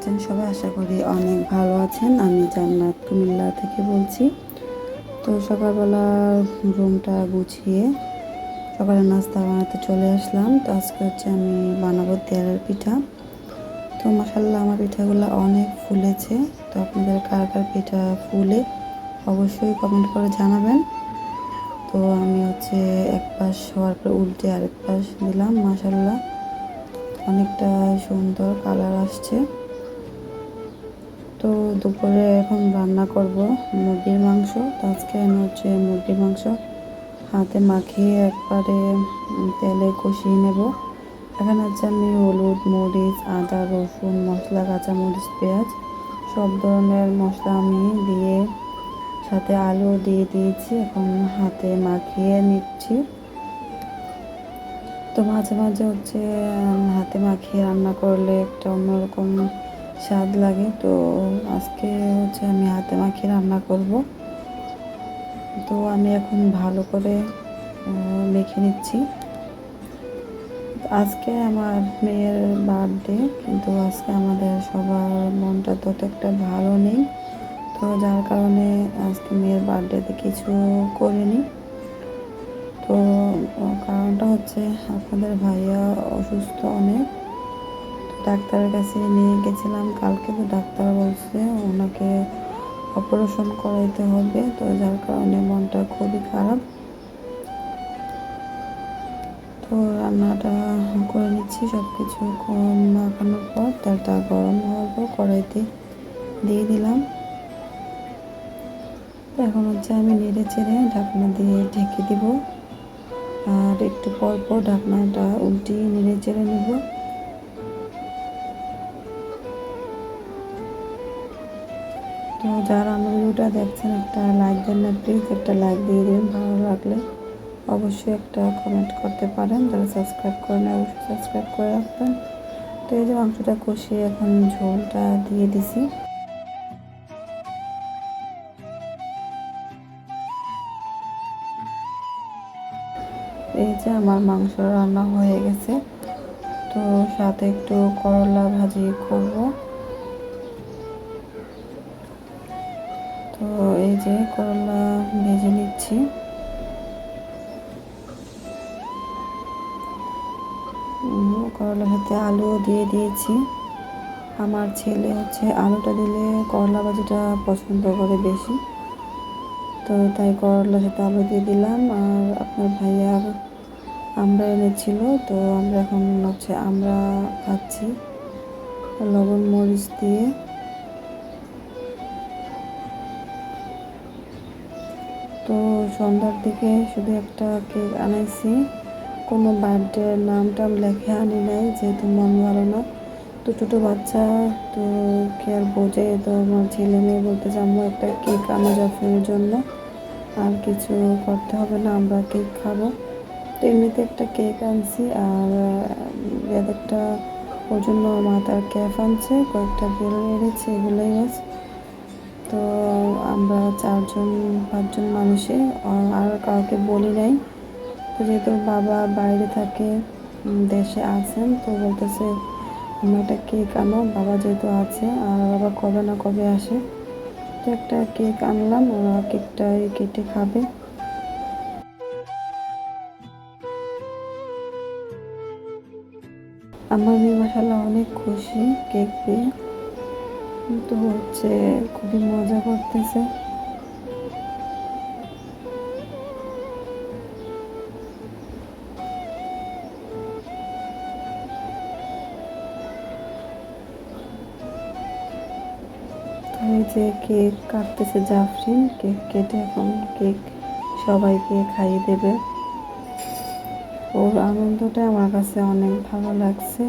আছেন সবাই? আশা করি অনেক ভালো আছেন। আমি জান্নাত কুমিল্লা থেকে বলছি। তো সকালবেলা রুমটা গুছিয়ে সকালে নাস্তা বানাতে চলে আসলাম। তো আজকে আমি বানাবো তেলের পিঠা। তো মাশাআল্লাহ আমার পিঠাগুলো অনেক ফুলেছে। তো আপনাদের কার কার পিঠা ফুলে অবশ্যই কমেন্ট করে জানাবেন। তো আমি এক পাশ হওয়ার পর উল্টে আরেক পাশ দিলাম। মাশাআল্লাহ অনেকটা সুন্দর কালার আসছে। তো দুপুরে এখন রান্না করব মুরগির মাংস। তো আজকে আমি মুরগির মাংস হাতে মাখিয়ে একবারে তেলে কষিয়ে নেব। এখানে আমি হলুদ, মরিচ, আদা, রসুন, মশলা, কাঁচামরিচ, পেঁয়াজ সব ধরনের মশলা আমি দিয়ে সাথে আলু দিয়ে দিয়েছি। এখন হাতে মাখিয়ে নিচ্ছি। তো মাঝে মাঝে হাতে মাখিয়ে রান্না করলে একটা অন্যরকম স্বাদ লাগে। তো আজকে আমি হাতে মাখিয়ে রান্না করব। তো আমি এখন ভালো করে মেখে নিচ্ছি। আজকে আমার মেয়ের বার্থডে, কিন্তু আজকে আমাদের সবার মনটা ততটা ভালো নেই। তো যার কারণে আজকে মেয়ের বার্থডেতে কিছু করিনি। তো কারণটা আপনাদের ভাইয়া অসুস্থ অনেক। ডাক্তারের কাছে নিয়ে গেছিলাম কালকে। তো ডাক্তার বলছে ওনাকে অপারেশন করাইতে হবে। তো যার কারণে মনটা খুবই খারাপ। তো রান্নাটা করে নিচ্ছি। সব কিছু মাখানোর পর তেলটা গরম হওয়ার পর কড়াইতে দিয়ে দিলাম। তো এখন আমি নেড়ে চেড়ে ঢাকনা দিয়ে ঢেকে দিব। আর একটু পর পর ঢাকনাটা উল্টিয়ে নেড়ে চেড়ে নেব। তো যারা আমার ভিডিওটা দেখছেন একটা লাইক দেন না প্লিজ, একটা লাইক দিয়ে দিন। ভালো লাগলে অবশ্যই একটা কমেন্ট করতে পারেন। যারা সাবস্ক্রাইব করেন অবশ্যই সাবস্ক্রাইব করে রাখবেন। তো এই যে মাংসটা কষিয়ে এখন ঝোলটা দিয়ে দিছি। এই যে আমার মাংস রান্না হয়ে গেছে। তো সাথে একটু করলা ভাজি করব। তো এই যে করলা ভেজে নিচ্ছি। করলা ভাতে আলু দিয়ে দিয়েছি। আমার ছেলে আলুটা দিলে করলা ভাজিটা পছন্দ করে বেশি। তো তাই করলার সাথে আলু দিয়ে দিলাম। আর আপনার ভাইয়া আমরা এনেছিল। তো আমরা এখন আমরা খাচ্ছি লবণ মরিচ দিয়ে। তো সন্ধ্যার দিকে শুধু একটা কেক আনাইছি। কোনো বার্থডে নামটা লেখে আনি নাই, যেহেতু মন ভালো না। তো ছোটো বাচ্চা, তো কে আর বোঝে। তো আমার ছেলে মেয়ে বলতেছে আম্মু একটা কেক আনা জাফরের জন্য, আর কিছু করতে হবে না, আমরা কেক খাবো। তো এমনিতে একটা কেক আনছি। আর একটা ওর জন্য মাথার ক্যাপ আনছে, কয়েকটা বেলুন এনেছে, এগুলোই বাস। তো আমরা 4-5জন মানুষে, আর কাউকে বলি নাই। তো যেহেতু বাবা বাইরে থাকে, দেশে আছেন, তো বলতেছে আমরা একটা কেক আনো, বাবা যেহেতু আছে, আর বাবা কবে না কবে আসে। তো একটা কেক আনলাম, ওরা কেকটাই কেটে খাবে। আমার মেয়ে মাশাআল্লাহ অনেক খুশি কেক পেয়ে। তো খুবই মজা করতেছে। এই যে কেক কাটতেছে জাফরিন, কেক কেটে এখন কেক সবাইকে খাইয়ে দেবে। ওর আনন্দটা আমার কাছে অনেক ভালো লাগছে।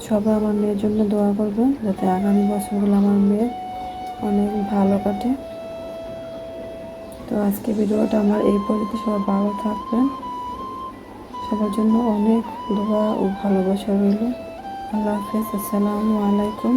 সবাই আমার মেয়ের জন্য দোয়া করবে, যাতে আগামী বছরগুলো আমার মেয়ের অনেক ভালো কাটে। তো আজকে ভিডিওটা আমার এই পর্যন্ত। সবাই ভালো থাকবেন। সবার জন্য অনেক দোয়া ও ভালোবাসা রইল। আল্লাহ হাফেজ। আসসালামু আলাইকুম।